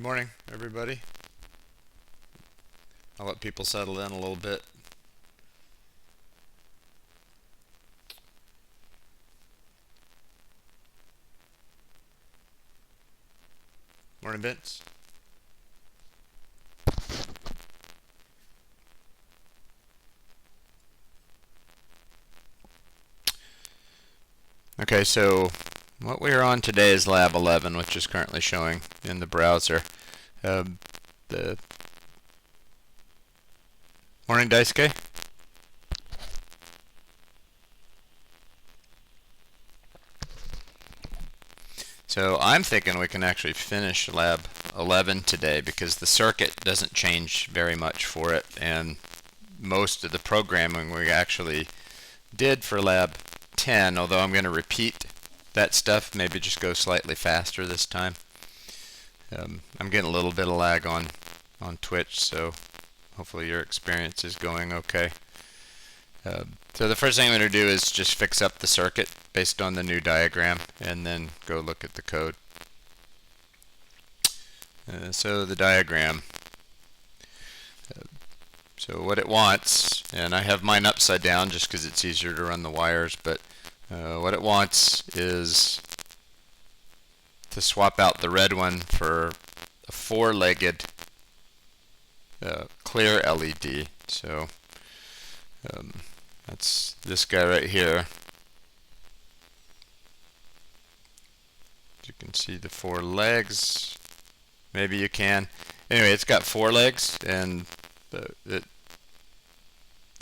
morning, everybody. I'll let people settle in a little bit. Morning, Vince. Okay, so what we are on today is Lab 11, which is currently showing in the browser. The morning, Daisuke. So I'm thinking we can actually finish Lab 11 today because the circuit doesn't change very much for it, and most of the programming we actually did for Lab 10, although I'm going to repeat that stuff, maybe just go slightly faster this time. I'm getting a little bit of lag on Twitch, so hopefully your experience is going okay. So the first thing I'm going to do is just fix up the circuit based on the new diagram and then go look at the code. So the diagram. So what it wants, and I have mine upside down just because it's easier to run the wires, but what it wants is to swap out the red one for a four-legged clear LED. So that's this guy right here. You can see the four legs. Maybe you can. Anyway, it's got four legs, and it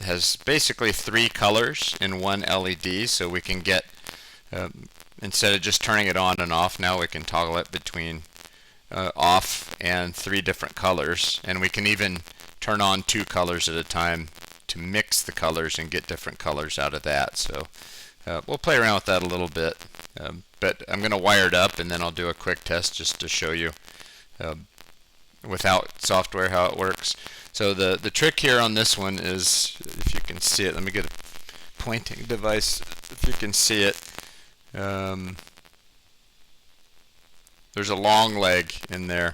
has basically three colors in one LED, so we can get, instead of just turning it on and off, now we can toggle it between off and three different colors, and we can even turn on two colors at a time to mix the colors and get different colors out of that. So we'll play around with that a little bit, but I'm going to wire it up and then I'll do a quick test just to show you without software how it works. So the trick here on this one is, if you can see it, let me get a pointing device if you can see it. There's a long leg in there.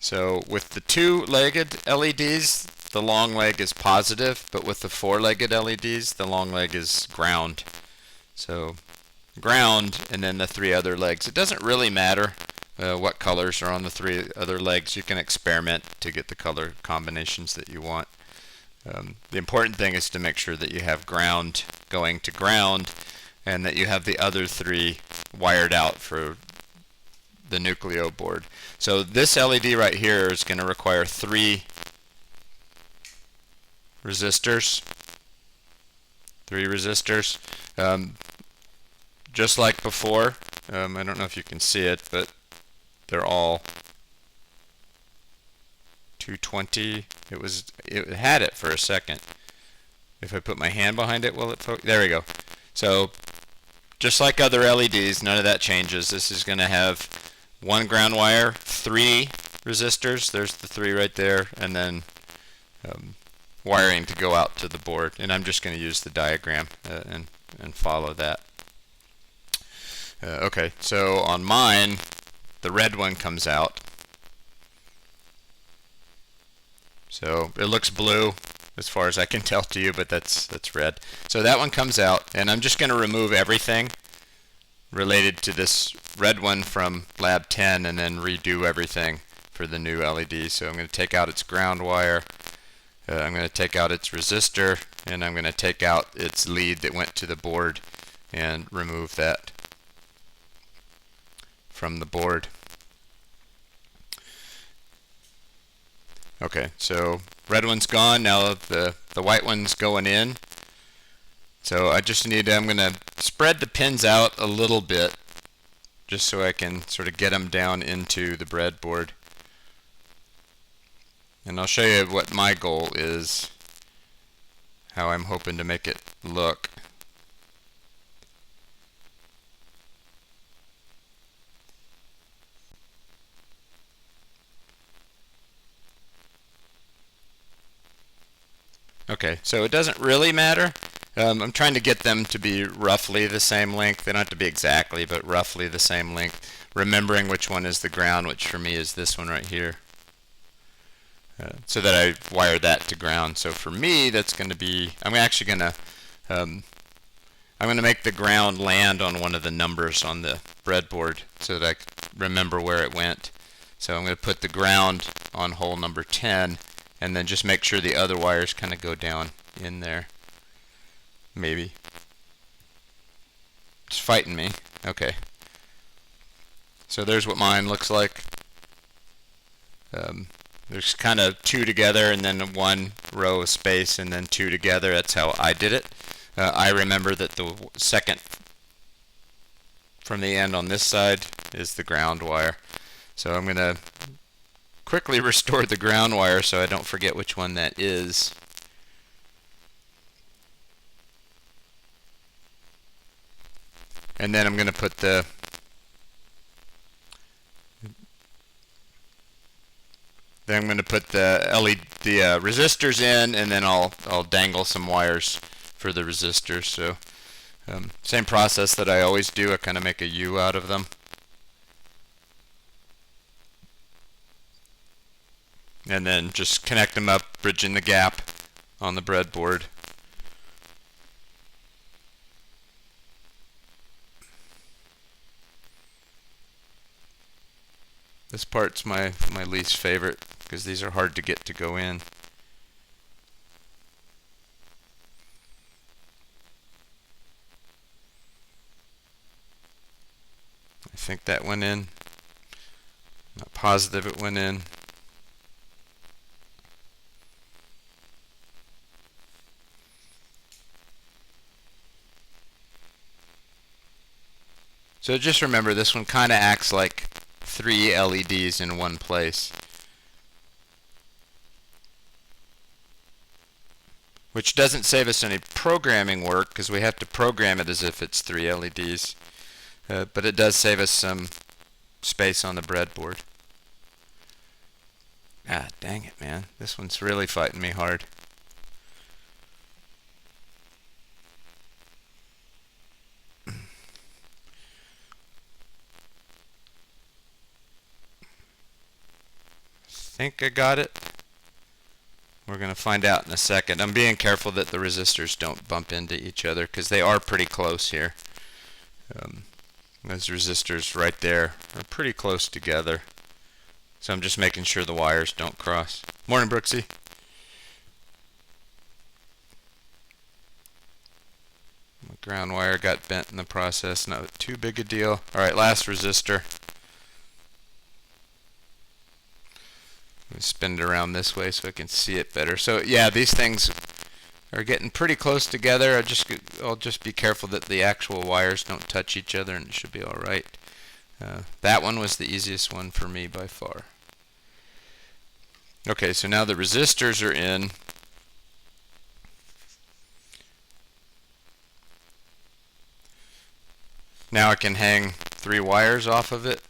So with the two-legged LEDs, the long leg is positive, but with the four-legged LEDs, the long leg is ground. So ground and then the three other legs. It doesn't really matter what colors are on the three other legs. You can experiment to get the color combinations that you want. The important thing is to make sure that you have ground going to ground and that you have the other three wired out for the Nucleo board. So this LED right here is going to require three resistors. Just like before. I don't know if you can see it, but they're all 220. It had it for a second. If I put my hand behind it, will it focus? There we go. So just like other LEDs, none of that changes. This is going to have one ground wire, three resistors. There's the three right there, and then wiring to go out to the board. And I'm just going to use the diagram and follow that. Okay, so on mine, the red one comes out. So it looks blue as far as I can tell to you, but that's red. So that one comes out, and I'm just going to remove everything related to this red one from Lab 10 and then redo everything for the new LED. So I'm going to take out its ground wire, I'm going to take out its resistor, and I'm going to take out its lead that went to the board and remove that from the board. Okay, so red one's gone. Now the white one's going in. So I'm going to spread the pins out a little bit just so I can sort of get them down into the breadboard. And I'll show you what my goal is, how I'm hoping to make it look. Okay, so it doesn't really matter I'm trying to get them to be roughly the same length. They don't have to be exactly, but roughly the same length. Remembering which one is the ground, which for me is this one right here. So that I wire that to ground. So for me, that's going to be, I'm going to make the ground land on one of the numbers on the breadboard so that I can remember where it went. So I'm going to put the ground on hole number 10 and then just make sure the other wires kind of go down in there. Maybe. It's fighting me. Okay. So there's what mine looks like. There's kind of two together and then one row of space and then two together. That's how I did it. I remember that the second from the end on this side is the ground wire. So I'm going to quickly restore the ground wire so I don't forget which one that is. And then I'm going to put the resistors in, and then I'll dangle some wires for the resistors. So same process that I always do. I kind of make a U out of them. And then just connect them up, bridging the gap on the breadboard. This part's my least favorite because these are hard to get to go in. I think that went in. Not positive it went in. So just remember, this one kind of acts like 3 LEDs in one place, which doesn't save us any programming work because we have to program it as if it's 3 LEDs, but it does save us some space on the breadboard. Ah, dang it, man. This one's really fighting me hard. I think I got it. We're going to find out in a second. I'm being careful that the resistors don't bump into each other because they are pretty close here. Those resistors right there are pretty close together. So I'm just making sure the wires don't cross. Morning, Brooksy. My ground wire got bent in the process. Not too big a deal. Alright, last resistor. Spin it around this way so I can see it better. So yeah, these things are getting pretty close together. I'll just be careful that the actual wires don't touch each other, and it should be all right. That one was the easiest one for me by far. Okay, so now the resistors are in. Now I can hang 3 wires off of it.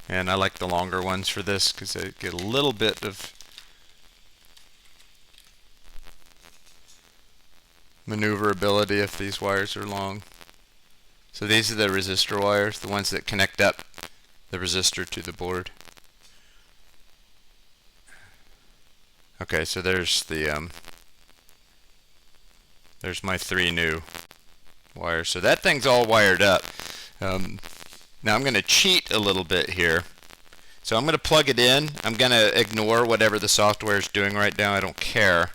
And I like the longer ones for this because I get a little bit of maneuverability if these wires are long. So these are the resistor wires, the ones that connect up the resistor to the board. Okay, so there's the there's my 3 new wires. So that thing's all wired up. Now I'm going to cheat a little bit here. So I'm going to plug it in. I'm going to ignore whatever the software is doing right now. I don't care.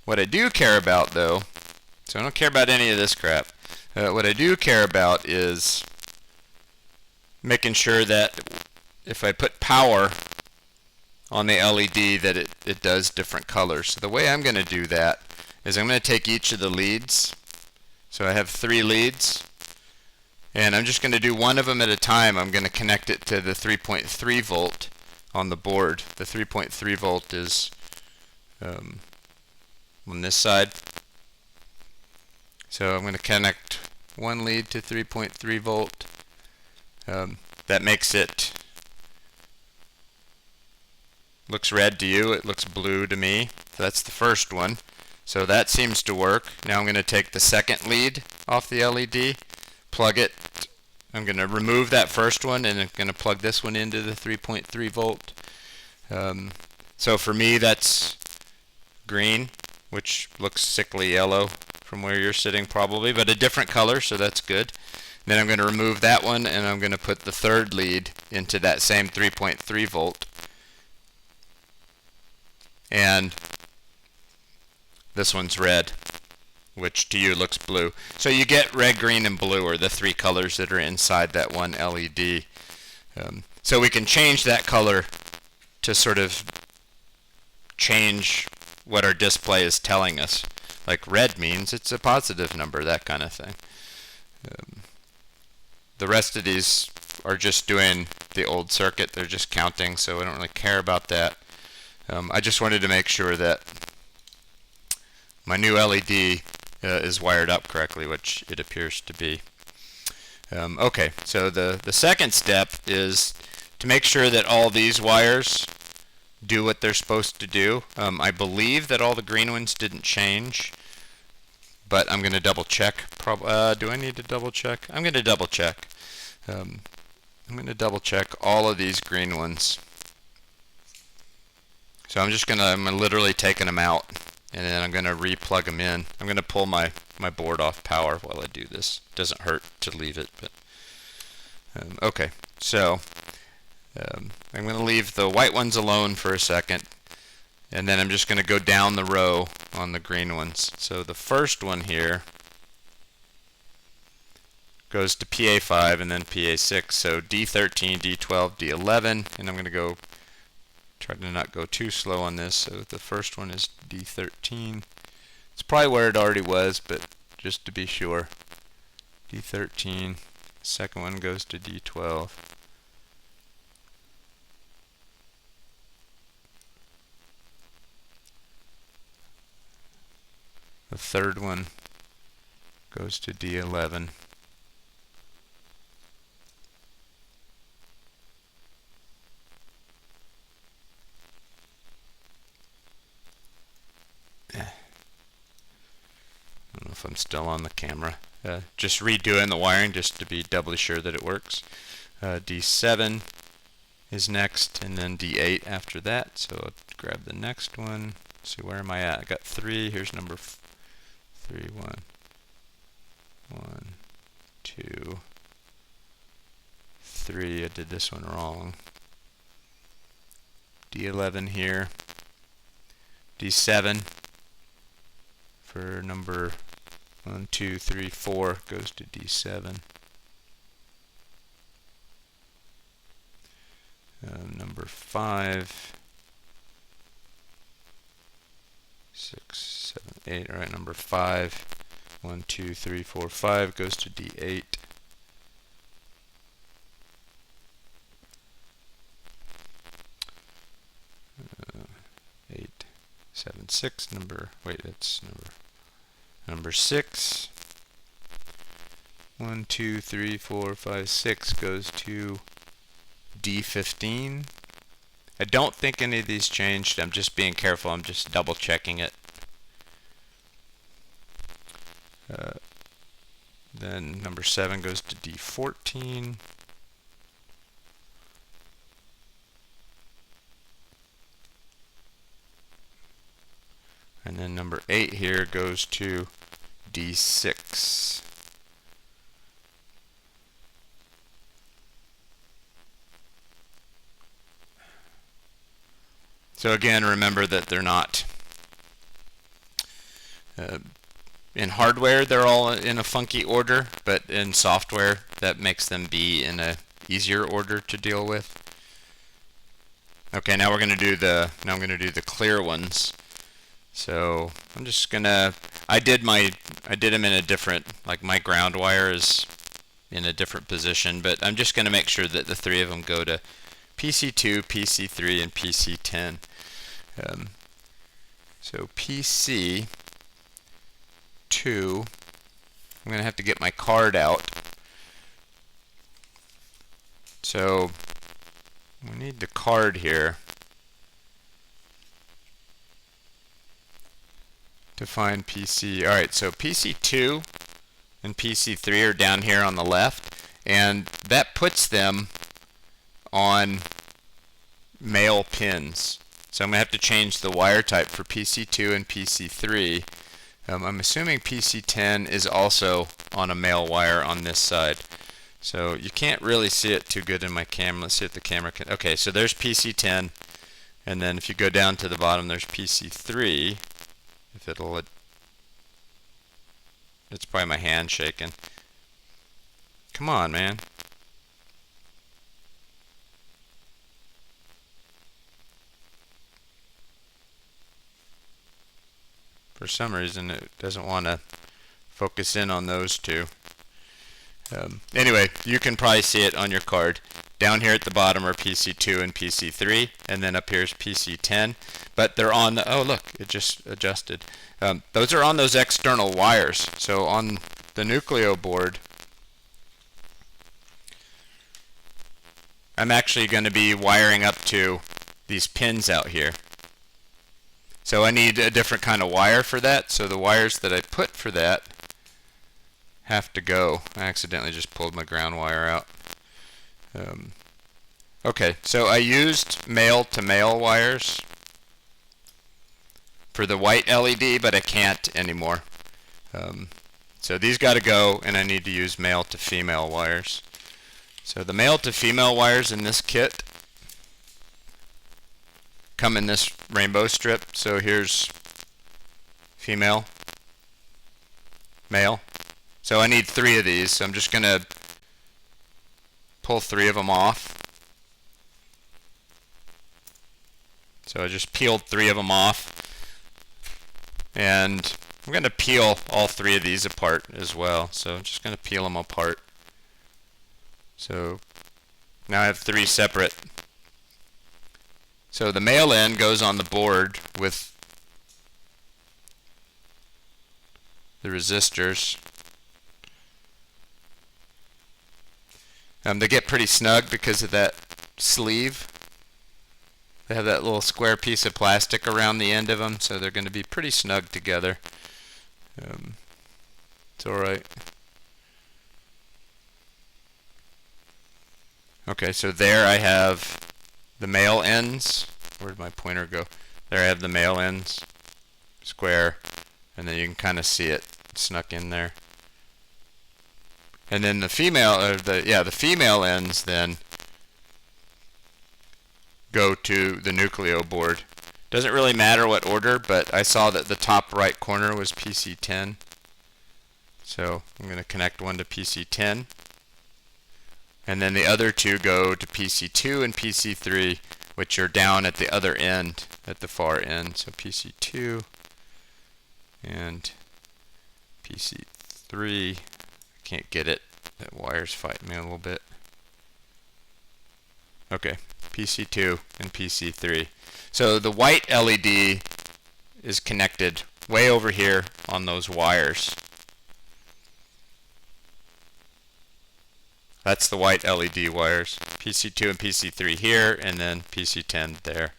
What I do care about, though, so I don't care about any of this crap. What I do care about is making sure that if I put power on the LED that it does different colors. So the way I'm going to do that is I'm going to take each of the leads. So I have 3 leads. And I'm just going to do one of them at a time. I'm going to connect it to the 3.3 volt on the board. The 3.3 volt is on this side. So I'm going to connect one lead to 3.3 volt. That makes it looks red to you, it looks blue to me. So that's the first one. So that seems to work. Now I'm going to take the second lead off the LED, plug it. I'm going to remove that first one and I'm going to plug this one into the 3.3 volt. So for me that's green, which looks sickly yellow from where you're sitting probably, but a different color, so that's good. Then I'm going to remove that one and I'm going to put the third lead into that same 3.3 volt. And this one's red, which to you looks blue. So you get red, green, and blue are the three colors that are inside that one LED. So we can change that color to sort of change what our display is telling us. Like red means it's a positive number, that kind of thing. The rest of these are just doing the old circuit. They're just counting, so I don't really care about that. I just wanted to make sure that my new LED is wired up correctly, which it appears to be. Okay, so the second step is to make sure that all these wires do what they're supposed to do. I believe that all the green ones didn't change, but I'm going to double check. Do I need to double check? I'm going to double check. I'm going to double check all of these green ones. So I'm literally taking them out, and then I'm going to re-plug them in. I'm going to pull my board off power while I do this. It doesn't hurt to leave it, but okay. So I'm going to leave the white ones alone for a second, and then I'm just going to go down the row on the green ones. So the first one here goes to PA5 and then PA6. So D13, D12, D11, and I'm going to go try to not go too slow on this. So the first one is D13. It's probably where it already was, but just to be sure. D13. Second one goes to D12. The third one goes to D11. I don't know if I'm still on the camera. Just redoing the wiring just to be doubly sure that it works. D7 is next, and then D8 after that. So I'll grab the next one. Let's see, where am I at? I got 3. Here's number 3. 1, 2, 3. I did this one wrong. D11 here. D7 for number 1, 2, 3, 4 goes to D7. Number 5, 6, 7, 8. All right, number 5, 1, 2, 3, 4, 5 goes to D8. 8, 7, 6. That's number 6. 1, 2, 3, 4, 5, 6 goes to D15. I don't think any of these changed. I'm just being careful. I'm just double checking it. Then number 7 goes to D14. And then number 8 here goes to D6. So again, remember that they're not in hardware they're all in a funky order, but in software that makes them be in a easier order to deal with. Okay, now I'm going to do the clear ones. So I'm just gonna I did them in a different, like my ground wire is in a different position, but I'm just gonna make sure that the 3 of them go to PC2, PC3, and PC10. So PC2, I'm gonna have to get my card out. So we need the card here. Define PC. Alright, so PC2 and PC3 are down here on the left, and that puts them on male pins. So I'm going to have to change the wire type for PC2 and PC3. I'm assuming PC10 is also on a male wire on this side. So you can't really see it too good in my camera. Let's see if the camera can. Okay, so there's PC10, and then if you go down to the bottom, there's PC3. If it'll, it's probably my hand shaking. Come on, man. For some reason, it doesn't want to focus in on those two. Anyway, you can probably see it on your card. Down here at the bottom are PC2 and PC3, and then up here is PC10. But they're on the, oh look, it just adjusted. Those are on those external wires. So on the Nucleo board, I'm actually going to be wiring up to these pins out here. So I need a different kind of wire for that. So the wires that I put for that have to go. I accidentally just pulled my ground wire out. Okay, so I used male to male wires for the white LED, but I can't anymore. So these got to go, and I need to use male to female wires. So the male to female wires in this kit come in this rainbow strip. So here's female, male. So I need 3 of these. So I'm just going to pull 3 of them off. So I just peeled 3 of them off. And I'm going to peel all 3 of these apart as well. So I'm just going to peel them apart. So now I have 3 separate. So the male end goes on the board with the resistors. They get pretty snug because of that sleeve. They have that little square piece of plastic around the end of them, so they're going to be pretty snug together. It's alright. Okay, so there I have the male ends. Where did my pointer go? There I have the male ends, square, and then you can kind of see it snuck in there. And then the female, the female ends then go to the Nucleo board. Doesn't really matter what order, but I saw that the top right corner was PC10. So I'm going to connect one to PC10. And then the other 2 go to PC2 and PC3, which are down at the other end, at the far end. So PC2 and PC3. I can't get it. That wire's fighting me a little bit. Okay, PC2 and PC3. So the white LED is connected way over here on those wires. That's the white LED wires. PC2 and PC3 here, and then PC10 there.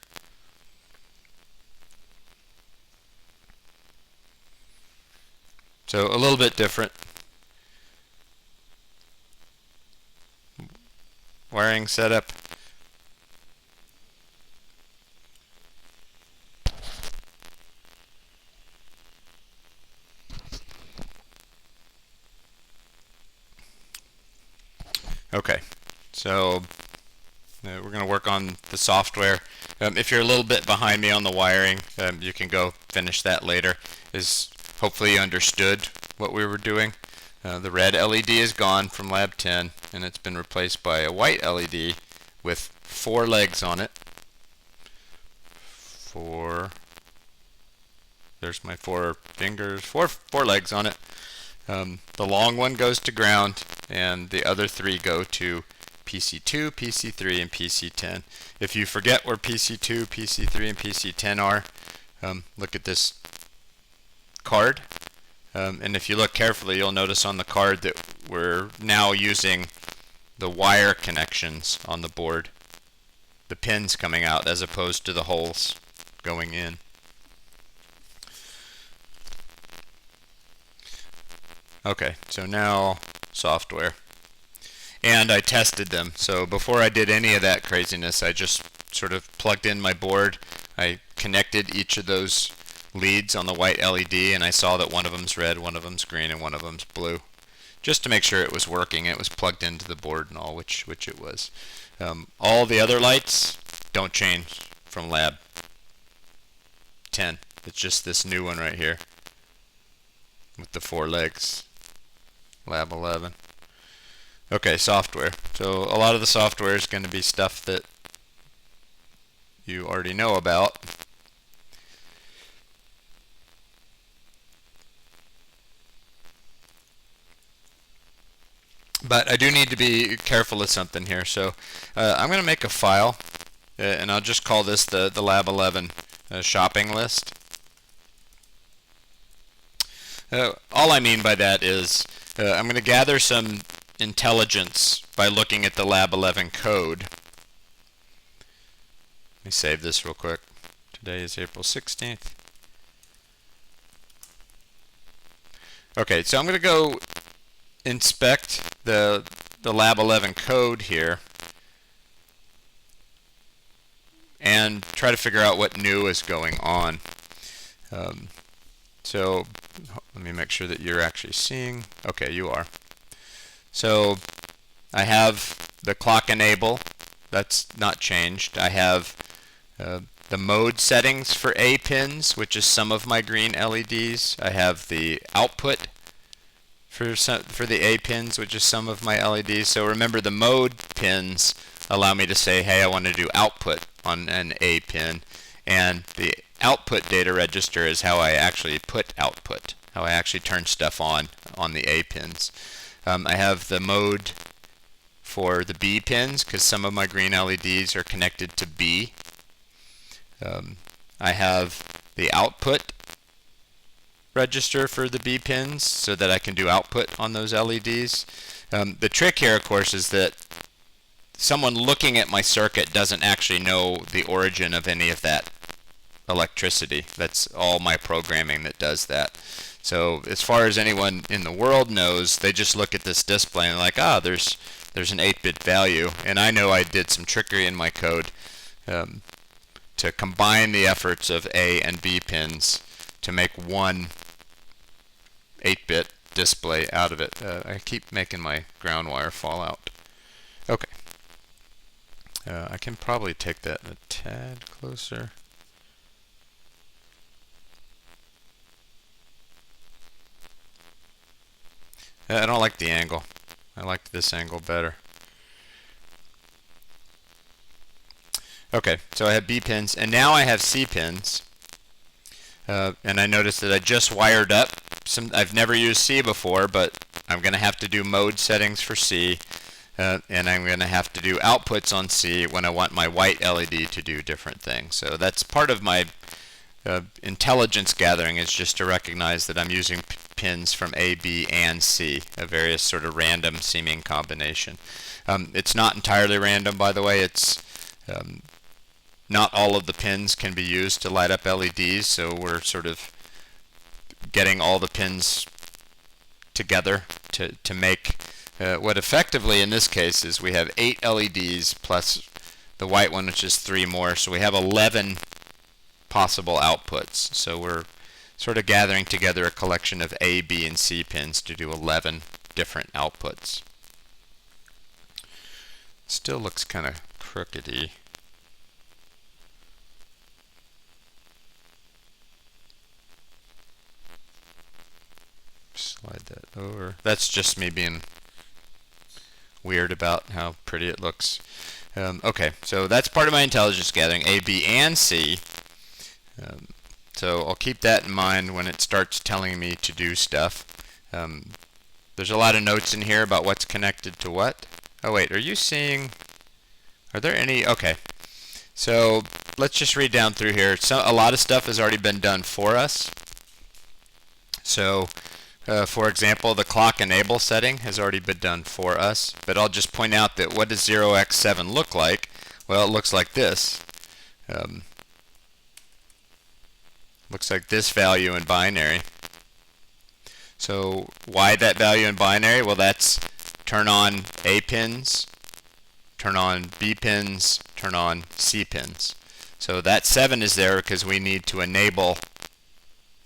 So a little bit different. Wiring setup. Okay, so we're going to work on the software. If you're a little bit behind me on the wiring, you can go finish that later. Is hopefully you understood what we were doing. The red LED is gone from Lab 10, and it's been replaced by a white LED with 4 legs on it. There's my 4 fingers, four legs on it. The long one goes to ground, and the other 3 go to PC2, PC3, and PC10. If you forget where PC2, PC3, and PC10 are, look at this card. And if you look carefully, you'll notice on the card that we're now using the wire connections on the board, the pins coming out as opposed to the holes going in. Okay, so now software. And I tested them. So before I did any of that craziness, I just sort of plugged in my board. I connected each of those leads on the white LED, and I saw that one of them's red, one of them's green, and one of them's blue, just to make sure it was working. It was plugged into the board and all, which it was. All the other lights don't change from lab 10. It's just this new one right here with the 4 legs, lab 11. Okay, software. So a lot of the software is going to be stuff that you already know about. But I do need to be careful of something here. So I'm going to make a file, and I'll just call this the Lab 11 shopping list. All I mean by that is I'm going to gather some intelligence by looking at the Lab 11 code. Let me save this real quick. Today is April 16th. Okay, so I'm going to go inspect the Lab 11 code here and try to figure out what new is going on. So let me make sure that you're actually seeing. Okay, you are. So I have the clock enable. That's not changed. I have the mode settings for A pins, which is some of my green LEDs. I have the output for the A pins, which is some of my LEDs. So remember, the mode pins allow me to say, hey, I want to do output on an A pin, and the output data register is how I actually put output, how I actually turn stuff on the A pins. I have the mode for the B pins because some of my green LEDs are connected to B. I have the output register for the B pins so that I can do output on those LEDs. The trick here, of course, is that someone looking at my circuit doesn't actually know the origin of any of that electricity. That's all my programming that does that. So as far as anyone in the world knows, they just look at this display and like, there's an 8-bit value, and I know I did some trickery in my code to combine the efforts of A and B pins to make one 8-bit display out of it. I keep making my ground wire fall out. Okay. I can probably take that a tad closer. I don't like the angle. I like this angle better. Okay, so I have B pins, and now I have C pins. And I noticed that I just wired up some. I've never used C before, but I'm going to have to do mode settings for C, and I'm going to have to do outputs on C when I want my white LED to do different things. So that's part of my intelligence gathering, is just to recognize that I'm using pins from A, B, and C, a various sort of random seeming combination. It's not entirely random, by the way. It's not all of the pins can be used to light up LEDs, so we're sort of getting all the pins together to make what effectively in this case is we have 8 LEDs plus the white one, which is 3 more, so we have 11 possible outputs. So we're sort of gathering together a collection of A, B, and C pins to do 11 different outputs. Still looks kind of crookedy. Slide that over. That's just me being weird about how pretty it looks. Okay, so that's part of my intelligence gathering, A, B, and C. So I'll keep that in mind when it starts telling me to do stuff. There's a lot of notes in here about what's connected to what. Oh wait, are you seeing? Are there any? Okay, so let's just read down through here. So a lot of stuff has already been done for us. So for example, the clock enable setting has already been done for us, but I'll just point out that what does 0x7 look like? Well, it looks like this. Looks like this value in binary. So why that value in binary? Well, that's turn on A pins, turn on B pins, turn on C pins. So that 7 is there because we need to enable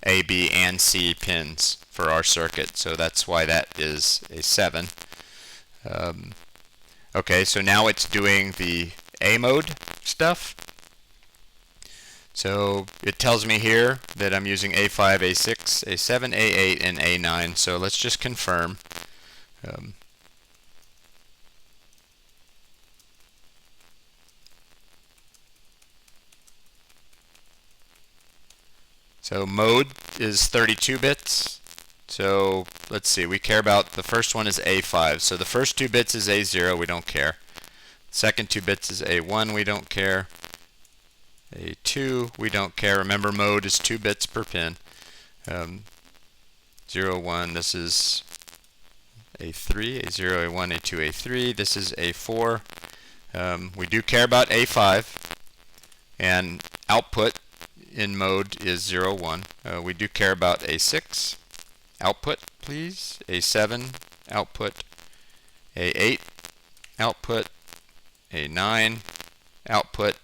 A, B, and C pins for our circuit. So that's why that is a 7. Okay, so now it's doing the A mode stuff. So it tells me here that I'm using A5, A6, A7, A8, and A9. So let's just confirm. So mode is 32 bits. So let's see, we care about, the first one is A5. So the first 2 bits is A0, we don't care. Second 2 bits is A1, we don't care. A2, we don't care. Remember, mode is 2 bits per pin. 0, 1, this is A3, A0, A1, A2, A3. This is A4. We do care about A5. And output in mode is 0, 1. We do care about A6. Output, please. A7, output. A8, output. A9, output.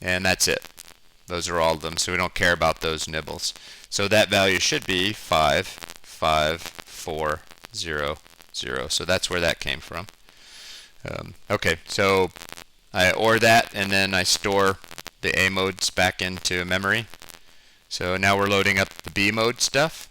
And that's it. Those are all of them, so we don't care about those nibbles. So that value should be 5, 5, 4, 0, 0. So that's where that came from. Okay, so I OR that, and then I store the A modes back into memory. So now we're loading up the B mode stuff.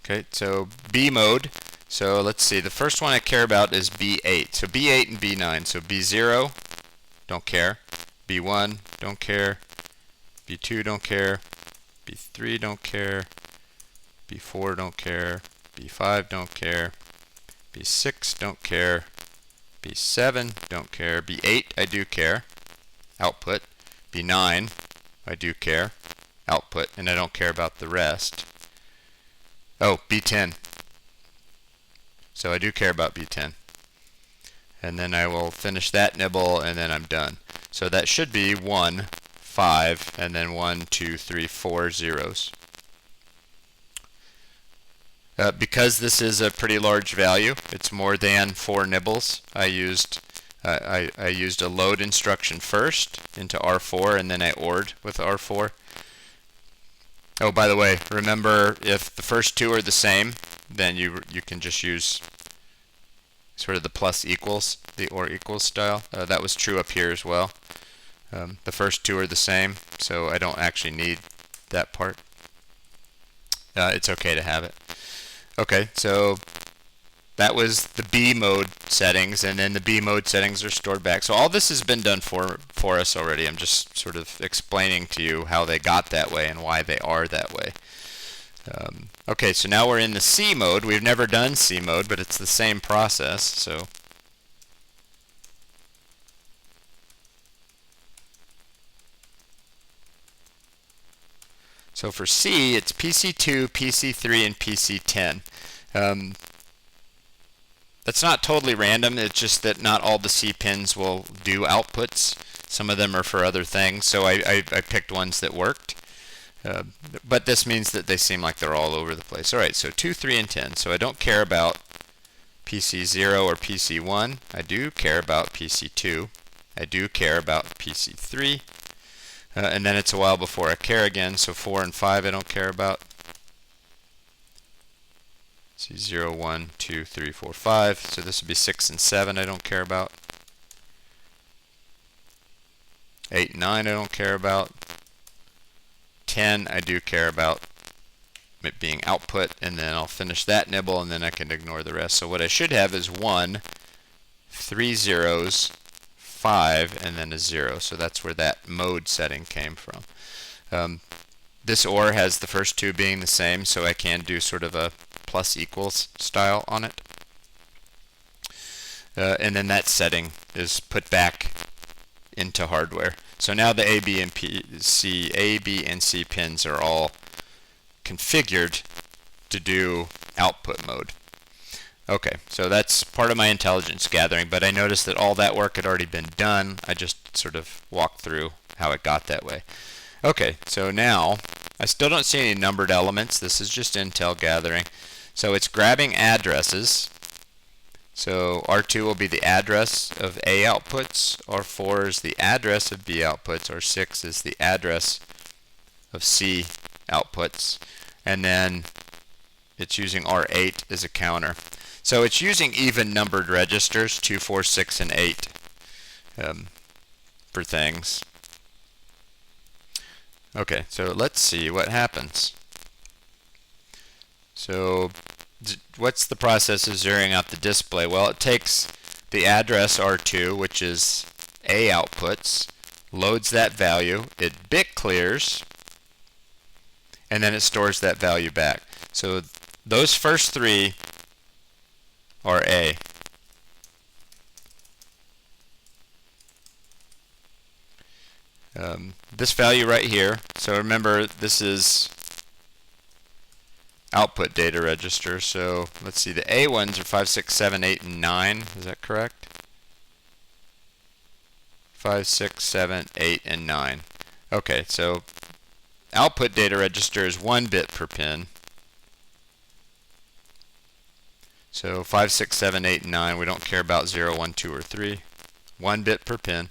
Okay, so B mode. So let's see, the first one I care about is B8. So B8 and B9. So B0, don't care. B1, don't care. B2, don't care. B3, don't care. B4, don't care. B5, don't care. B6, don't care. B7, don't care. B8, I do care. Output. B9, I do care. Output, and I don't care about the rest. Oh, B10. So I do care about B10. And then I will finish that nibble, and then I'm done. So that should be 1, 5, and then 1, 2, 3, 4 zeros. Because this is a pretty large value, it's more than 4 nibbles. I used a load instruction first into R4, and then I ORed with R4. Oh, by the way, remember, if the first 2 are the same, then you can just use sort of the plus equals, the OR equals style. That was true up here as well. The first 2 are the same, so I don't actually need that part. It's okay to have it. Okay, so that was the B mode settings, and then the B mode settings are stored back. So all this has been done for us already. I'm just sort of explaining to you how they got that way and why they are that way. Okay, so now we're in the C mode. We've never done C mode, but it's the same process. So for C, it's PC2, PC3, and PC10. That's not totally random. It's just that not all the C pins will do outputs. Some of them are for other things, so I picked ones that worked. But this means that they seem like they're all over the place. All right, so 2, 3, and 10. So I don't care about PC0 or PC1. I do care about PC2. I do care about PC3. And then it's a while before I care again, so 4 and 5 I don't care about. See, 0, 1, 2, 3, 4, 5. So this would be 6 and 7 I don't care about. 8 and 9 I don't care about. 10 I do care about it being output, and then I'll finish that nibble, and then I can ignore the rest. So what I should have is 1, 3 zeros, 5, and then a 0. So that's where that mode setting came from. This OR has the first 2 being the same, so I can do sort of a plus equals style on it. And then that setting is put back into hardware. So now the A, B, and C pins are all configured to do output mode. Okay, so that's part of my intelligence gathering, but I noticed that all that work had already been done. I just sort of walked through how it got that way. Okay, so now I still don't see any numbered elements. This is just intel gathering. So it's grabbing addresses. So R2 will be the address of A outputs, R4 is the address of B outputs, R6 is the address of C outputs, and then it's using R8 as a counter. So it's using even numbered registers, 2, 4, 6, and 8 for things. Okay, so let's see what happens. So what's the process of zeroing out the display? Well, it takes the address R2, which is A outputs, loads that value, it bit clears, and then it stores that value back. So those first three are A. This value right here, so remember this is output data register, so let's see, the A ones are 5, 6, 7, 8, and 9, is that correct? 5, 6, 7, 8, and 9. Okay, so output data register is 1 bit per pin. So 5, 6, 7, 8, and 9, we don't care about 0, 1, 2, or 3. 1 bit per pin.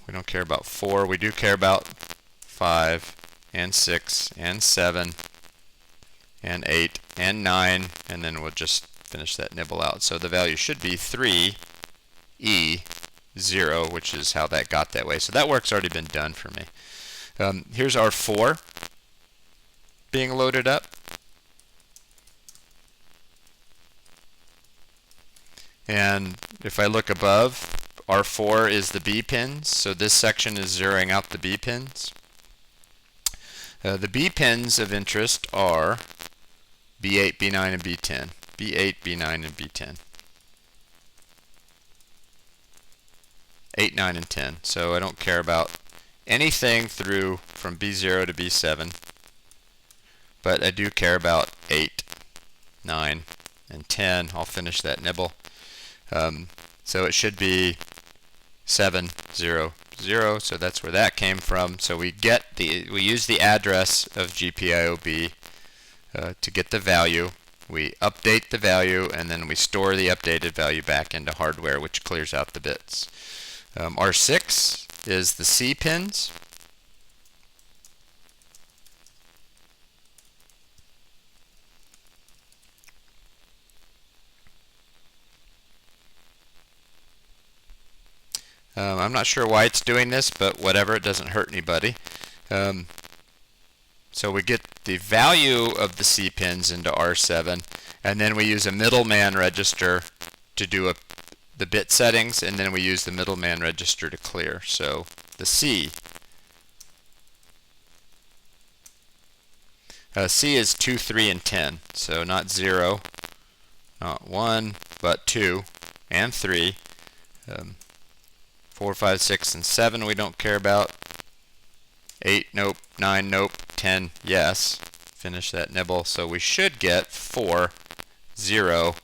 We don't care about 4. We do care about 5, and 6, and 7, and 8, and 9, and then we'll just finish that nibble out. So the value should be 3, E, 0, which is how that got that way. So that work's already been done for me. Here's our 4 being loaded up. And if I look above, R4 is the B pins, so this section is zeroing out the B pins. The B pins of interest are B8, B9, and B10. B8, B9, and B10. 8, 9, and 10. So I don't care about anything through from B0 to B7, but I do care about 8, 9, and 10. I'll finish that nibble. So it should be 7, 0, 0, so that's where that came from. So we use the address of GPIOB to get the value. We update the value, and then we store the updated value back into hardware, which clears out the bits. R6 is the C pins. I'm not sure why it's doing this, but whatever, it doesn't hurt anybody. So we get the value of the C pins into R7, and then we use a middleman register to do the bit settings, and then we use the middleman register to clear. So the C. C is 2, 3, and 10. So not 0, not 1, but 2 and 3. 4, 5, 6, and 7 we don't care about. 8, nope. 9, nope. 10, yes. Finish that nibble. So we should get 4, 0,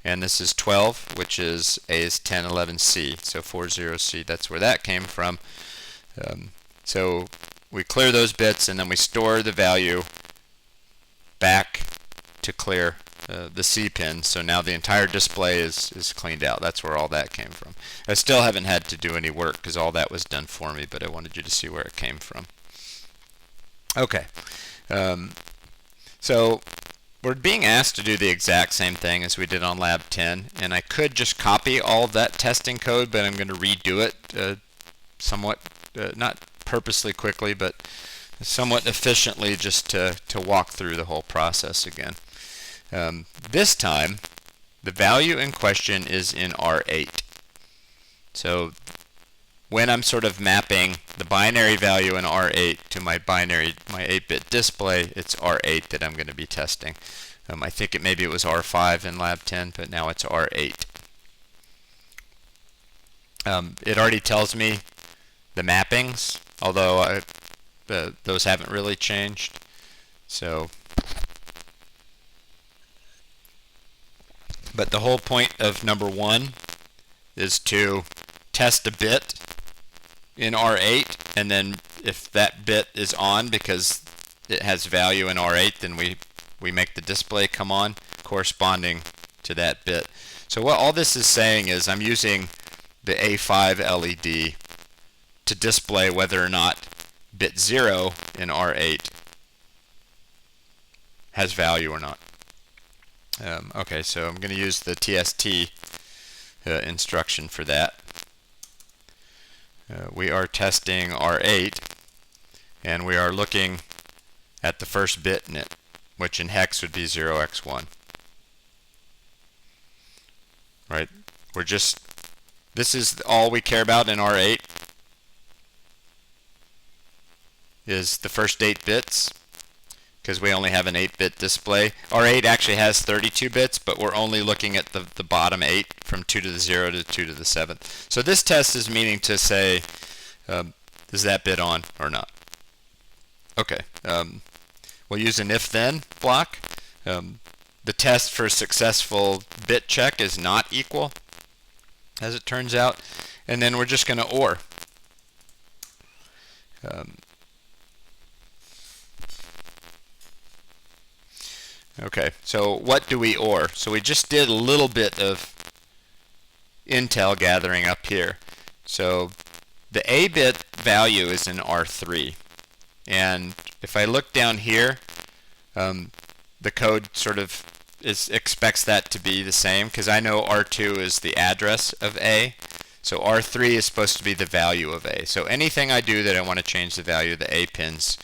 and this is 12, which is A is 10, 11, C. So 4, 0, C, that's where that came from. So we clear those bits, and then we store the value back to clear the C pin. So now the entire display is cleaned out. That's where all that came from. I still haven't had to do any work because all that was done for me, but I wanted you to see where it came from. Okay, so we're being asked to do the exact same thing as we did on Lab 10, and I could just copy all of that testing code, but I'm going to redo it somewhat, not purposely quickly, but somewhat efficiently, just to walk through the whole process again. This time, the value in question is in R8. So when I'm sort of mapping the binary value in R8 to my 8-bit display, it's R8 that I'm going to be testing. I think maybe it was R5 in Lab 10, but now it's R8. It already tells me the mappings, although those haven't really changed. So But the whole point of number 1 is to test a bit in R8, and then if that bit is on because it has value in R8, then we make the display come on corresponding to that bit. So what all this is saying is I'm using the A5 LED to display whether or not bit 0 in R8 has value or not. Okay, so I'm going to use the TST instruction for that. We are testing R8, and we are looking at the first bit in it, which in hex would be 0x1. Right? This is all we care about in R8 is the first 8 bits, because we only have an 8-bit display. R8 actually has 32 bits, but we're only looking at the bottom 8 from 2 to the 0 to 2 to the 7th. So this test is meaning to say, is that bit on or not? Okay, we'll use an if-then block. The test for successful bit check is not equal, as it turns out, and then we're just going to OR. Okay, so what do we OR? So we just did a little bit of intel gathering up here. So the A bit value is in R3, and if I look down here, the code sort of expects that to be the same, because I know R2 is the address of A, so R3 is supposed to be the value of A. So anything I do that I want to change the value of the A pins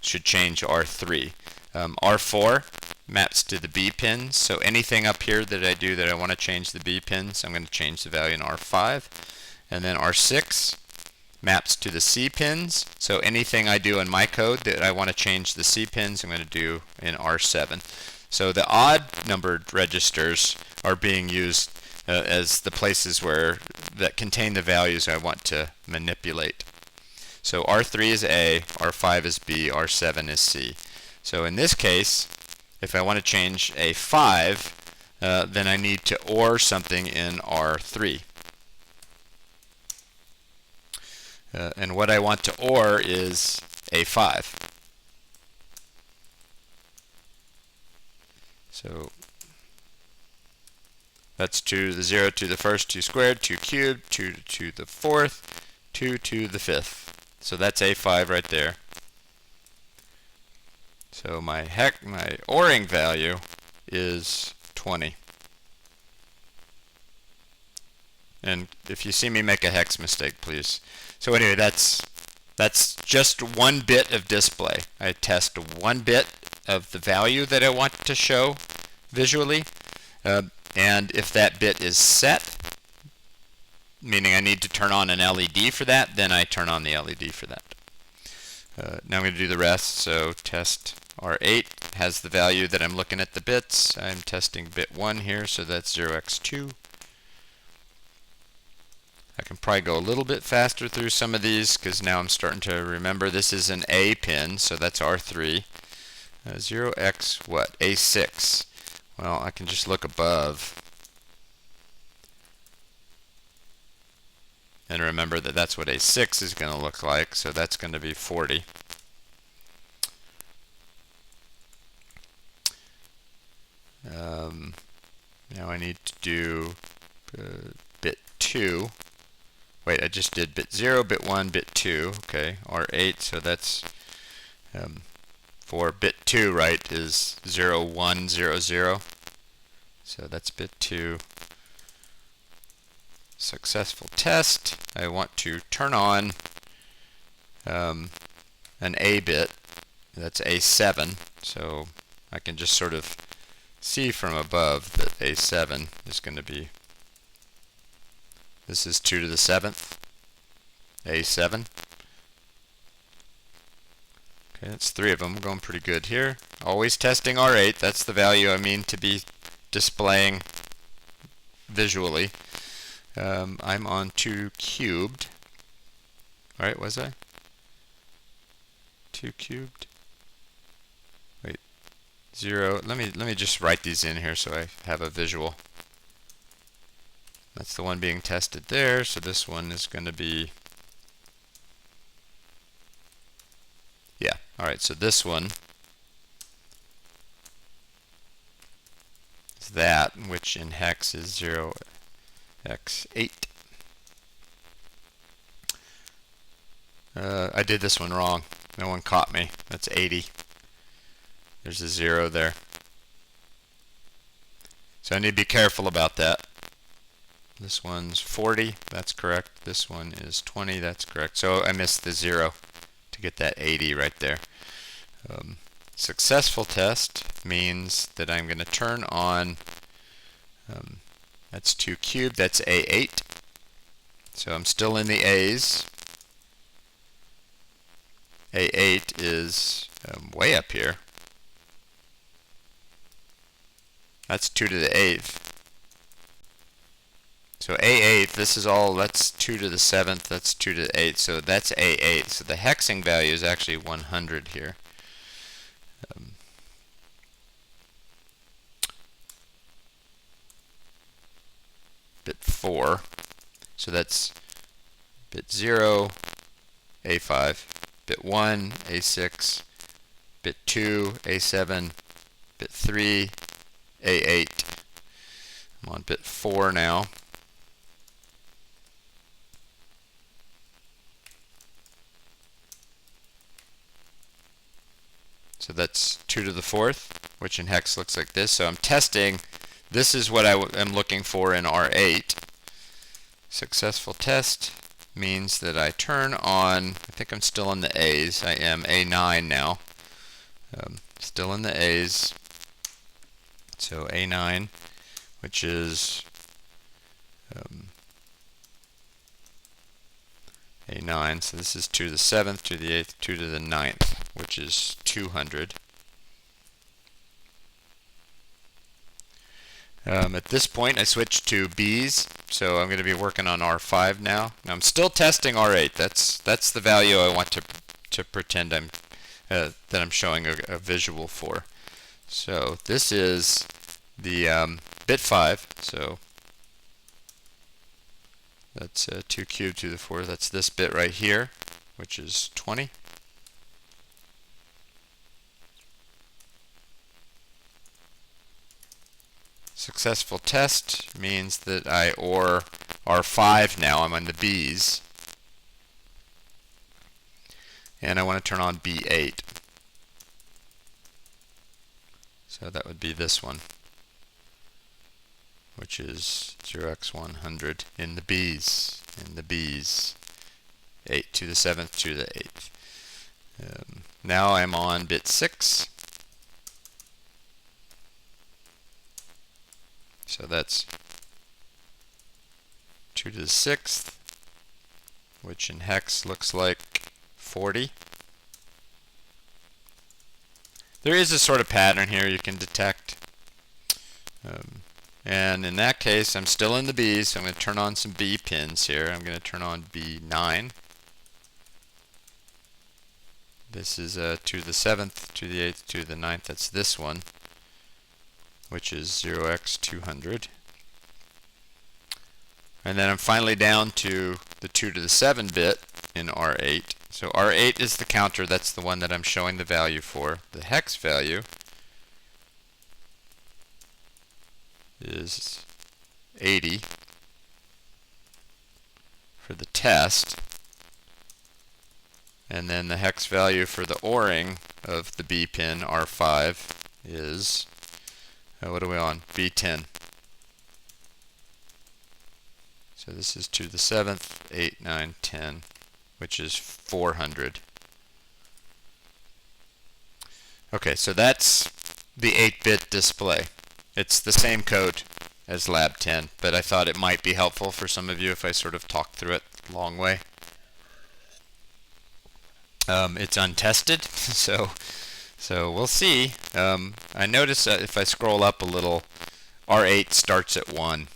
should change R3. R4 maps to the B pins, so anything up here that I do that I want to change the B pins, I'm going to change the value in R5. And then R6 maps to the C pins, so anything I do in my code that I want to change the C pins, I'm going to do in R7. So the odd numbered registers are being used as the places that contain the values I want to manipulate. So R3 is A, R5 is B, R7 is C. So in this case, if I want to change A5, then I need to OR something in R3. And what I want to OR is A5. So that's 2 to the 0 to the first, 2 squared, 2 cubed, 2 to the fourth, 2 to the fifth. So that's A5 right there. So my ORing value is 20. And if you see me make a hex mistake, please. So anyway, that's just one bit of display. I test one bit of the value that I want to show visually, and if that bit is set, meaning I need to turn on an LED for that, then I turn on the LED for that. Now I'm going to do the rest. So test R8 has the value that I'm looking at the bits. I'm testing bit 1 here, so that's 0x2. I can probably go a little bit faster through some of these because now I'm starting to remember this is an A pin, so that's R3. 0x what? A6. Well, I can just look above and remember that that's what A6 is going to look like, so that's going to be 40. Now I need to do bit 2. Wait, I just did bit 0, bit 1, bit 2. Okay, R8, so that's for bit 2, right, is 0, 1, 0, 0. So that's bit 2. Successful test. I want to turn on an A bit. That's A7. So I can just sort of see from above that A7 is going to be, this is 2 to the 7th, A7. Okay, that's 3 of them. We're going pretty good here. Always testing R8. That's the value I mean to be displaying visually. I'm on 2 cubed. Alright, was I? 2 cubed. Wait, 0. Let me just write these in here so I have a visual. That's the one being tested there, so this one is going to be, yeah, alright, so this one is that, which in hex is 0x8. I did this one wrong. No one caught me. That's 80. There's a 0 there. So I need to be careful about that. This one's 40, that's correct. This one is 20, that's correct. So I missed the 0 to get that 80 right there. Successful test means that I'm going to turn on, that's 2 cubed, that's A8. So I'm still in the A's. A8 is way up here. That's 2 to the 8th. So A8, this is all, that's 2 to the 7th, that's 2 to the 8th, so that's A8. So the hexing value is actually 100 here. Bit 4, so that's bit 0, A5, bit 1, A6, bit 2, A7, bit 3, A8. I'm on bit 4 now. So that's 2 to the 4th, which in hex looks like this. So I'm testing. This is what I am looking for in R8. Successful test means that I turn on, I think I'm still in the A's. I am A9 now. Still in the A's. So A9, which is A9. So this is 2 to the 7th, 2 to the 8th, 2 to the 9th, which is 200. At this point, I switched to B's, so I'm going to be working on R5 now. Now I'm still testing R8. That's the value I want to pretend that I'm showing a visual for. So this is the bit 5. So that's 2 cubed to the 4. That's this bit right here, which is 20. Successful test means that I OR R5 now. I'm on the B's. And I want to turn on B8. So that would be this one, which is 0x100 in the B's. 8 to the 7th to the 8th. Now I'm on bit 6. So that's 2 to the 6th, which in hex looks like 40. There is a sort of pattern here you can detect. And in that case, I'm still in the B's, so I'm going to turn on some B pins here. I'm going to turn on B9. This is 2 to the 7th, 2 to the 8th, 2 to the 9th. That's this one, which is 0x200. And then I'm finally down to the 2 to the 7 bit in R8. So R8 is the counter. That's the one that I'm showing the value for. The hex value is 80 for the test. And then the hex value for the ORing of the B pin, R5, is, what are we on? B10. So this is 2 to the 7th, 8, 9, 10, which is 400. Okay, so that's the 8-bit display. It's the same code as Lab 10, but I thought it might be helpful for some of you if I sort of talked through it a long way. It's untested, so we'll see. I notice that if I scroll up a little, R8 starts at 1.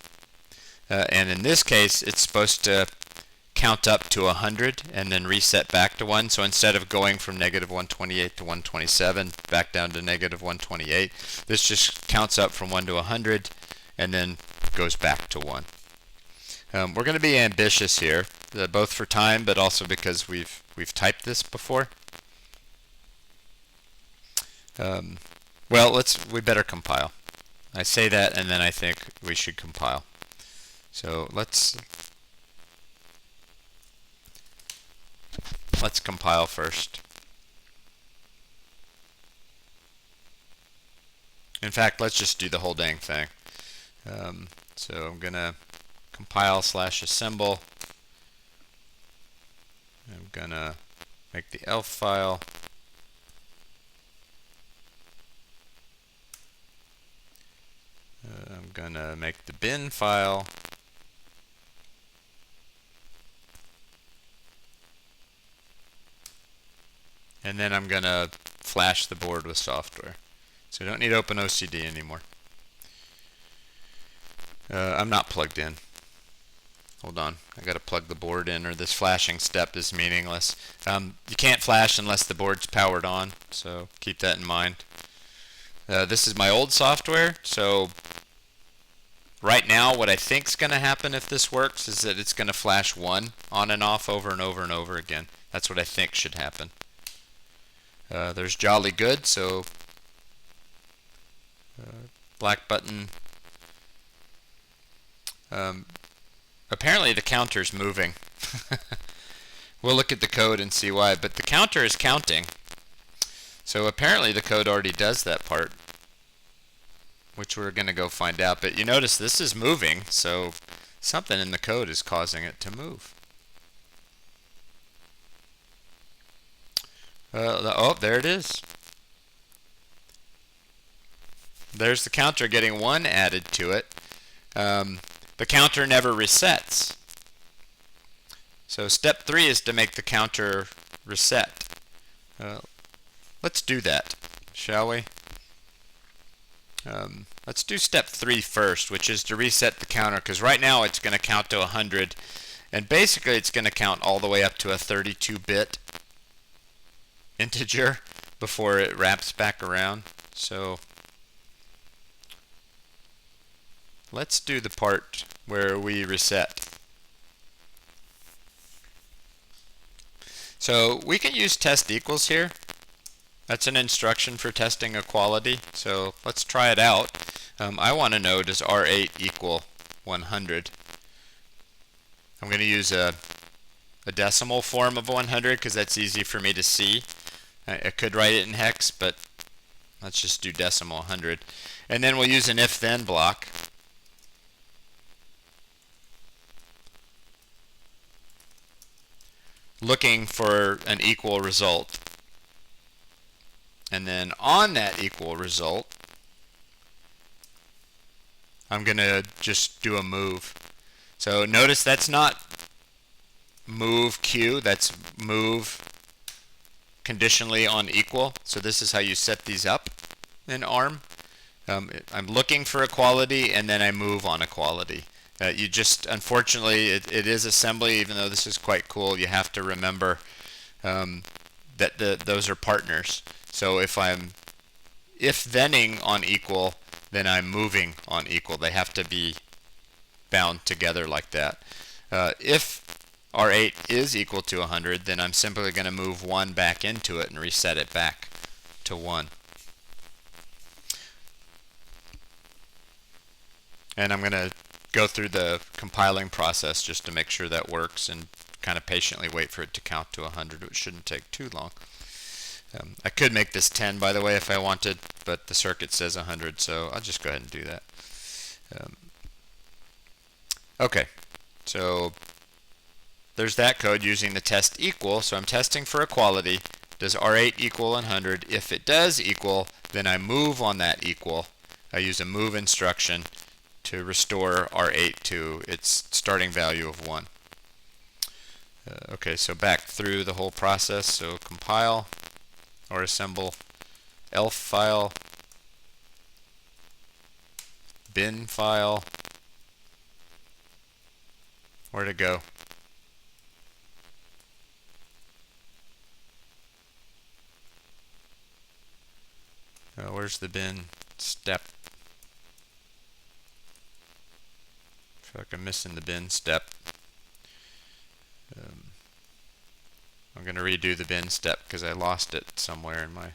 And in this case, it's supposed to count up to 100 and then reset back to 1. So instead of going from negative 128 to 127 back down to negative 128, this just counts up from 1 to 100 and then goes back to 1. We're going to be ambitious here, both for time, but also because we've typed this before. Well, we better compile. I say that, and then I think we should compile. So let's compile first. In fact, let's just do the whole dang thing. So I'm gonna compile / assemble. I'm gonna make the elf file. I'm gonna make the bin file. And then I'm gonna flash the board with software. So we don't need OpenOCD anymore. I'm not plugged in. Hold on, I gotta plug the board in, or this flashing step is meaningless. You can't flash unless the board's powered on, so keep that in mind. This is my old software, so right now what I think is gonna happen if this works is that it's gonna flash 1 on and off over and over and over again. That's what I think should happen. There's jolly good, so black button. Apparently the counter's moving. We'll look at the code and see why, but the counter is counting. So apparently the code already does that part, which we're going to go find out. But you notice this is moving, so something in the code is causing it to move. Oh, there it is. There's the counter getting 1 added to it. The counter never resets. So step 3 is to make the counter reset. Let's do that, shall we? Let's do step 3 first, which is to reset the counter, because right now it's going to count to 100, and basically it's going to count all the way up to a 32-bit integer before it wraps back around. So let's do the part where we reset. So we can use test equals here. That's an instruction for testing equality. So let's try it out. I want to know, does R8 equal 100? I'm going to use a decimal form of 100 because that's easy for me to see. I could write it in hex, but let's just do decimal 100. And then we'll use an if-then block. Looking for an equal result. And then on that equal result, I'm going to just do a move. So notice that's not move Q, that's move conditionally on equal. So this is how you set these up in ARM. I'm looking for equality, and then I move on equality. You just, unfortunately, it is assembly, even though this is quite cool. You have to remember that those are partners. So if I'm if-thenning on equal, then I'm moving on equal. They have to be bound together like that. If R8 is equal to 100, then I'm simply going to move 1 back into it and reset it back to 1. And I'm going to go through the compiling process just to make sure that works and kind of patiently wait for it to count to 100, which shouldn't take too long. I could make this 10, by the way, if I wanted, but the circuit says 100, so I'll just go ahead and do that. Okay, so there's that code using the test equal. So I'm testing for equality. Does R8 equal 100? If it does equal, then I move on that equal. I use a move instruction to restore R8 to its starting value of 1. Okay, so back through the whole process. So compile or assemble elf file, bin file. Where'd it go? Where's the bin step? feel like I'm missing the bin step. I'm going to redo the bin step because I lost it somewhere in my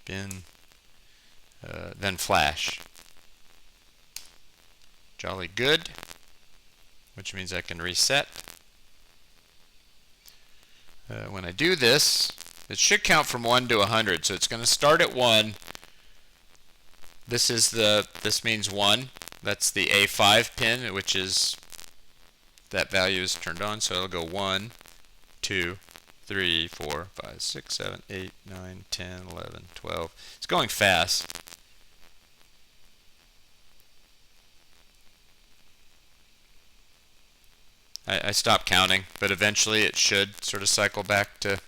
bin. Then flash. Jolly good, which means I can reset. When I do this, it should count from 1 to 100, so it's going to start at 1. This means 1. That's the A5 pin, which is that value is turned on, so it'll go 1, 2, 3, 4, 5, 6, 7, 8, 9, 10, 11, 12. It's going fast. I stopped counting, but eventually it should sort of cycle back to...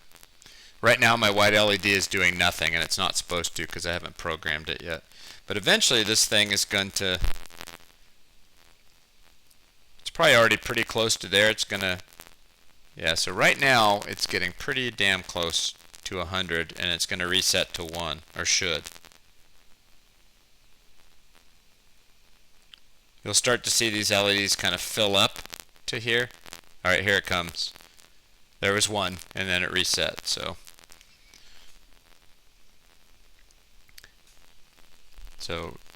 Right now my white LED is doing nothing, and it's not supposed to because I haven't programmed it yet. But eventually this thing is going to... It's probably already pretty close to there. It's going to... Yeah, so right now it's getting pretty damn close to 100, and it's going to reset to 1, or should. You'll start to see these LEDs kind of fill up to here. Alright, here it comes. There was 1, and then it reset, so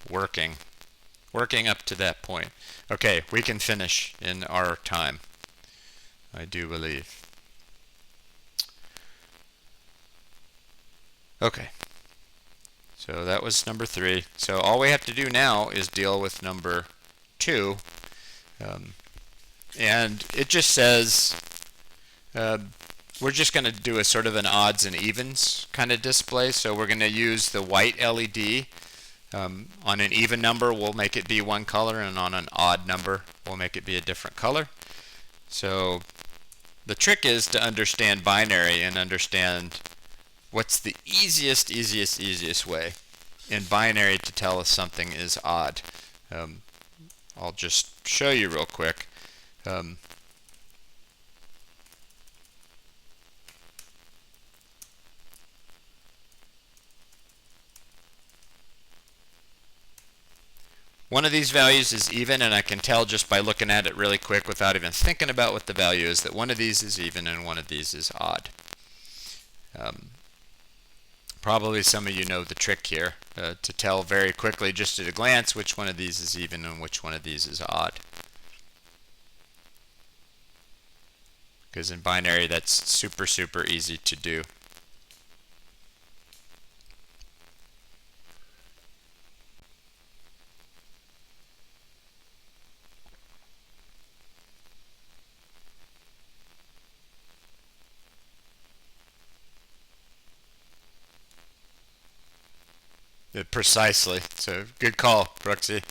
working up to that point. Okay, we can finish in our time, I do believe. Okay, so that was number 3. So all we have to do now is deal with number 2. And it just says we're just going to do a sort of an odds and evens kind of display. So we're going to use the white LED. On an even number, we'll make it be one color, and on an odd number, we'll make it be a different color. So the trick is to understand binary and understand what's the easiest way in binary to tell if something is odd. I'll just show you real quick. One of these values is even, and I can tell just by looking at it really quick without even thinking about what the value is that one of these is even and one of these is odd. Probably some of you know the trick here to tell very quickly just at a glance which one of these is even and which one of these is odd. Because in binary that's super easy to do. Precisely. So good call, Brooksy.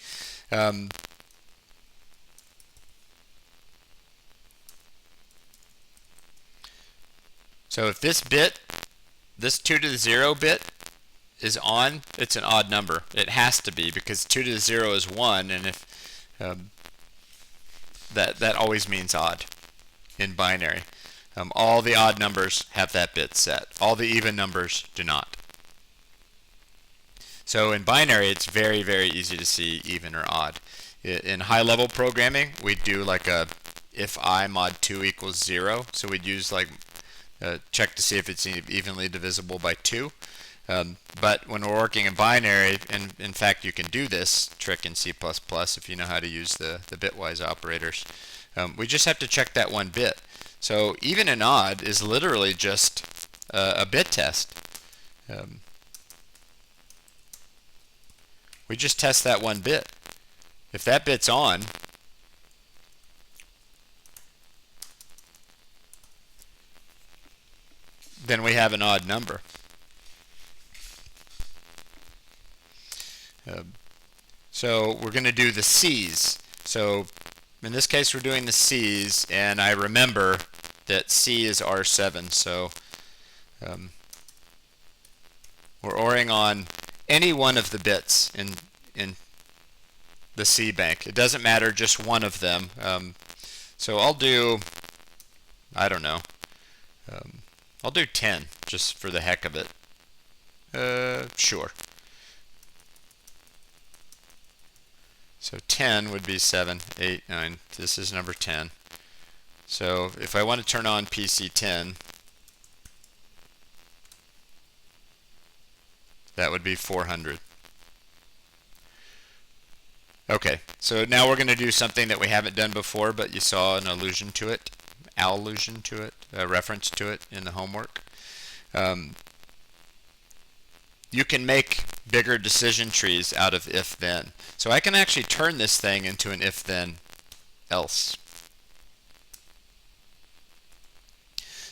So if this bit, this 2 to the 0 bit is on, it's an odd number. It has to be because 2 to the 0 is 1, and if that always means odd in binary. All the odd numbers have that bit set. All the even numbers do not. So in binary, it's very easy to see even or odd. In high-level programming, we do like a if I mod 2 equals 0. So we'd use like check to see if it's evenly divisible by 2. But when we're working in binary, and in fact you can do this trick in C++ if you know how to use the bitwise operators, we just have to check that one bit. So even and odd is literally just a bit test. We just test that one bit. If that bit's on, then we have an odd number. So we're going to do the C's. So in this case we're doing the C's, and I remember that C is R7, so we're ORing on any one of the bits in the C bank. It doesn't matter, just one of them. So I'll do, I don't know, I'll do 10 just for the heck of it. Sure. So 10 would be 7, 8, 9. This is number 10. So if I want to turn on PC10, that would be 400. Okay, so now we're going to do something that we haven't done before, but you saw an allusion to it, a reference to it in the homework. You can make bigger decision trees out of if-then. So I can actually turn this thing into an if-then-else.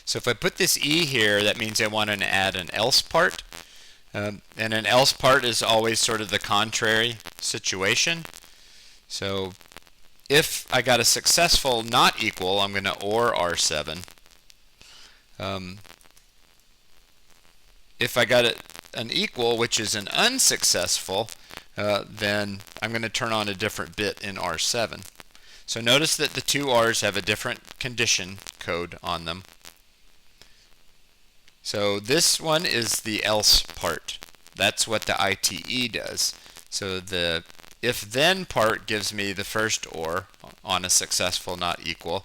So if I put this E here, that means I want to add an else part. And an else part is always sort of the contrary situation. So if I got a successful not equal, I'm going to OR R7. If I got an equal, which is an unsuccessful, then I'm going to turn on a different bit in R7. So notice that the two R's have a different condition code on them. So this one is the else part. That's what the ITE does. So the if-then part gives me the first OR on a successful not equal.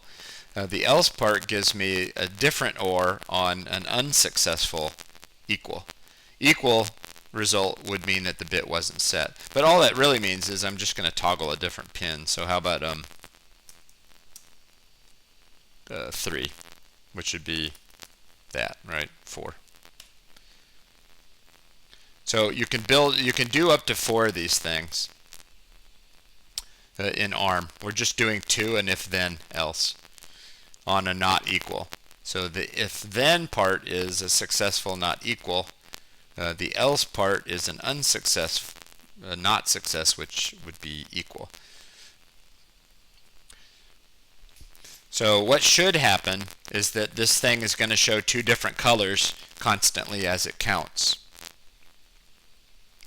The else part gives me a different OR on an unsuccessful equal. Equal result would mean that the bit wasn't set. But all that really means is I'm just going to toggle a different pin. So how about 3, which would be that, right? 4. So you can do up to 4 of these things in ARM. We're just doing 2 and if-then else on a not equal. So the if-then part is a successful not equal. The else part is an unsuccessful not success, which would be equal. So what should happen is that this thing is going to show 2 different colors constantly as it counts.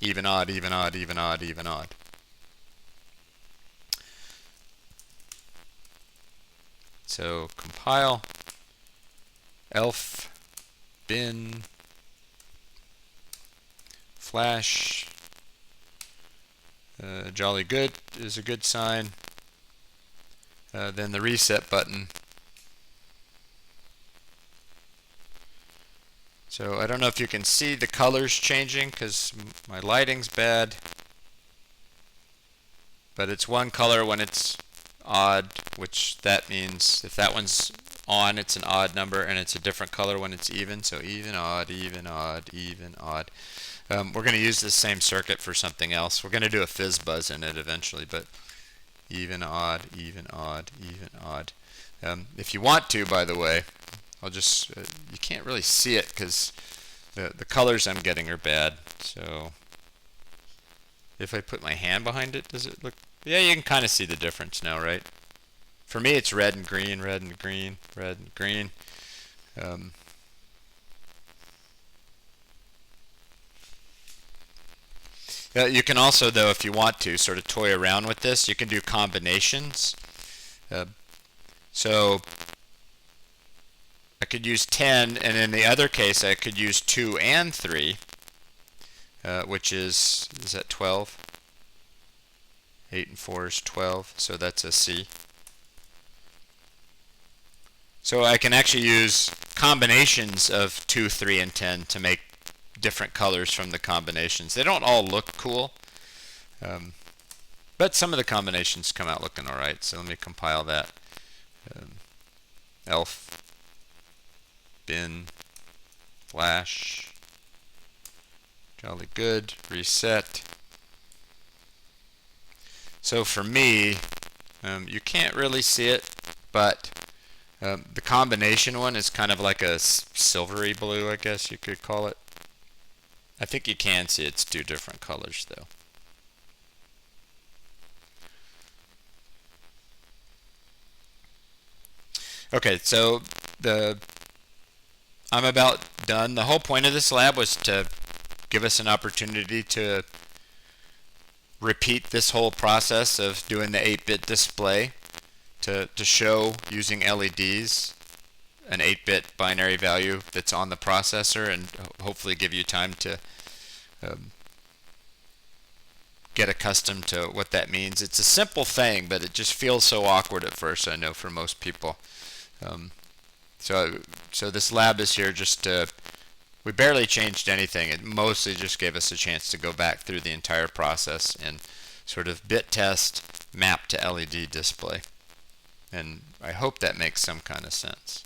Even, odd, even, odd, even, odd, even, odd. So compile, elf, bin, flash, jolly good is a good sign. Then the reset button. So I don't know if you can see the colors changing because my lighting's bad. But it's one color when it's odd, which that means if that one's on, it's an odd number, and it's a different color when it's even. So even, odd, even, odd, even, odd. We're going to use this same circuit for something else. We're going to do a fizz buzz in it eventually, but even, odd, even, odd, even, odd. If you want to, by the way, I'll just, you can't really see it because the colors I'm getting are bad. So if I put my hand behind it, does it look, yeah, you can kind of see the difference now, right? For me, it's red and green, red and green, red and green. You can also, though, if you want to, sort of toy around with this. You can do combinations. So I could use 10, and in the other case, I could use 2 and 3, which is that 12? 8 and 4 is 12, so that's a C. So I can actually use combinations of 2, 3, and 10 to make different colors from the combinations. They don't all look cool, but some of the combinations come out looking alright. So let me compile that. Elf, bin, flash, jolly good, reset. So for me, you can't really see it, but the combination one is kind of like a silvery blue, I guess you could call it. I think you can see it's 2 different colors though. Okay, so I'm about done. The whole point of this lab was to give us an opportunity to repeat this whole process of doing the 8-bit display to show using LEDs an 8-bit binary value that's on the processor, and hopefully give you time to um, get accustomed to what that means. It's a simple thing, but it just feels so awkward at first, I know, for most people. Um, so this lab is here just to, we barely changed anything. It mostly just gave us a chance to go back through the entire process and sort of bit test, map to LED display. And I hope that makes some kind of sense.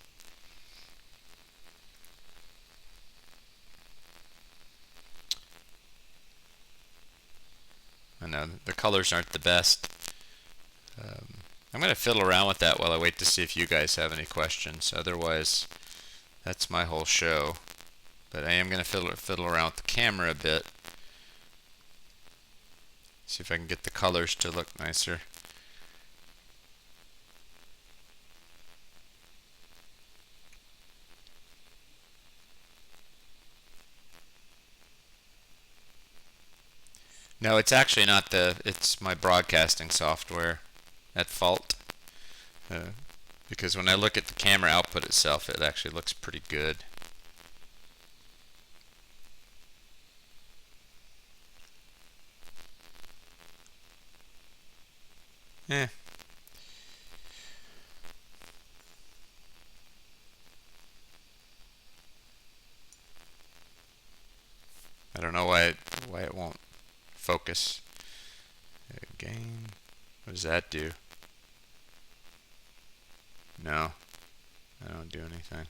I know the colors aren't the best. I'm going to fiddle around with that while I wait to see if you guys have any questions. Otherwise, that's my whole show. But I am going to fiddle around with the camera a bit. See if I can get the colors to look nicer. No, it's actually not it's my broadcasting software at fault. Because when I look at the camera output itself, it actually looks pretty good. Eh. I don't know why it won't focus. Gain. What does that do? No, I don't do anything.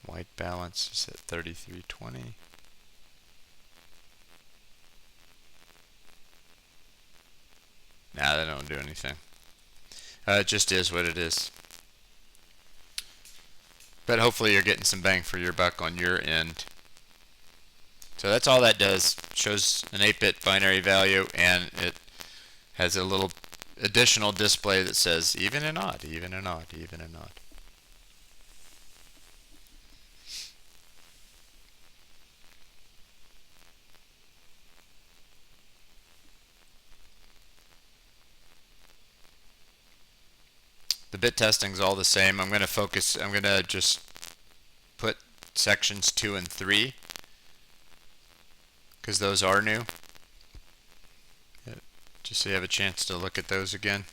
White balance is at 3320. Nah, that don't do anything. It just is what it is. But hopefully you're getting some bang for your buck on your end. So that's all that does. Shows an 8-bit binary value, and it has a little additional display that says even and odd, even and odd, even and odd. The bit testing is all the same. I'm going to just put sections 2 and 3 because those are new. Just so you have a chance to look at those again.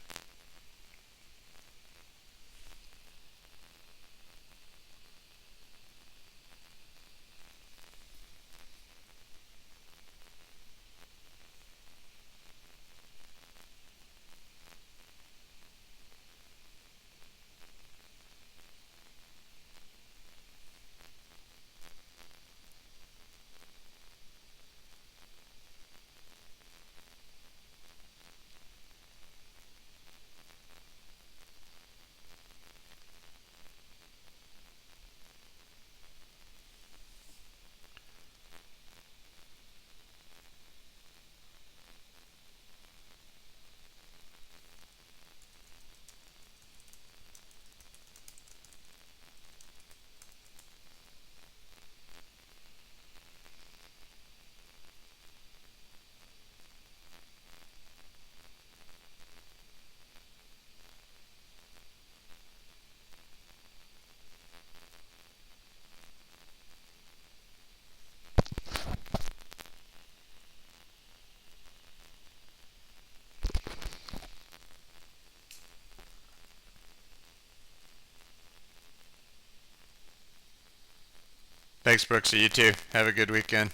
Thanks, Brooksy. You too. Have a good weekend.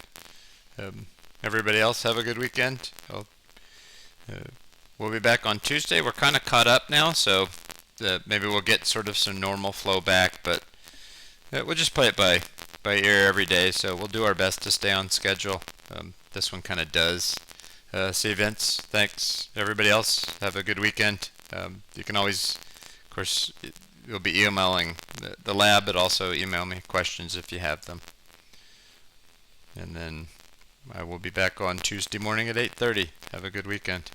Everybody else have a good weekend. We'll be back on Tuesday. We're kind of caught up now, so maybe we'll get sort of some normal flow back, but we'll just play it by ear every day, so we'll do our best to stay on schedule. This one kind of does. See Vince. Thanks. Everybody else, have a good weekend. You can always, of course, you'll be emailing the lab, but also email me questions if you have them. And then I will be back on Tuesday morning at 8:30. Have a good weekend.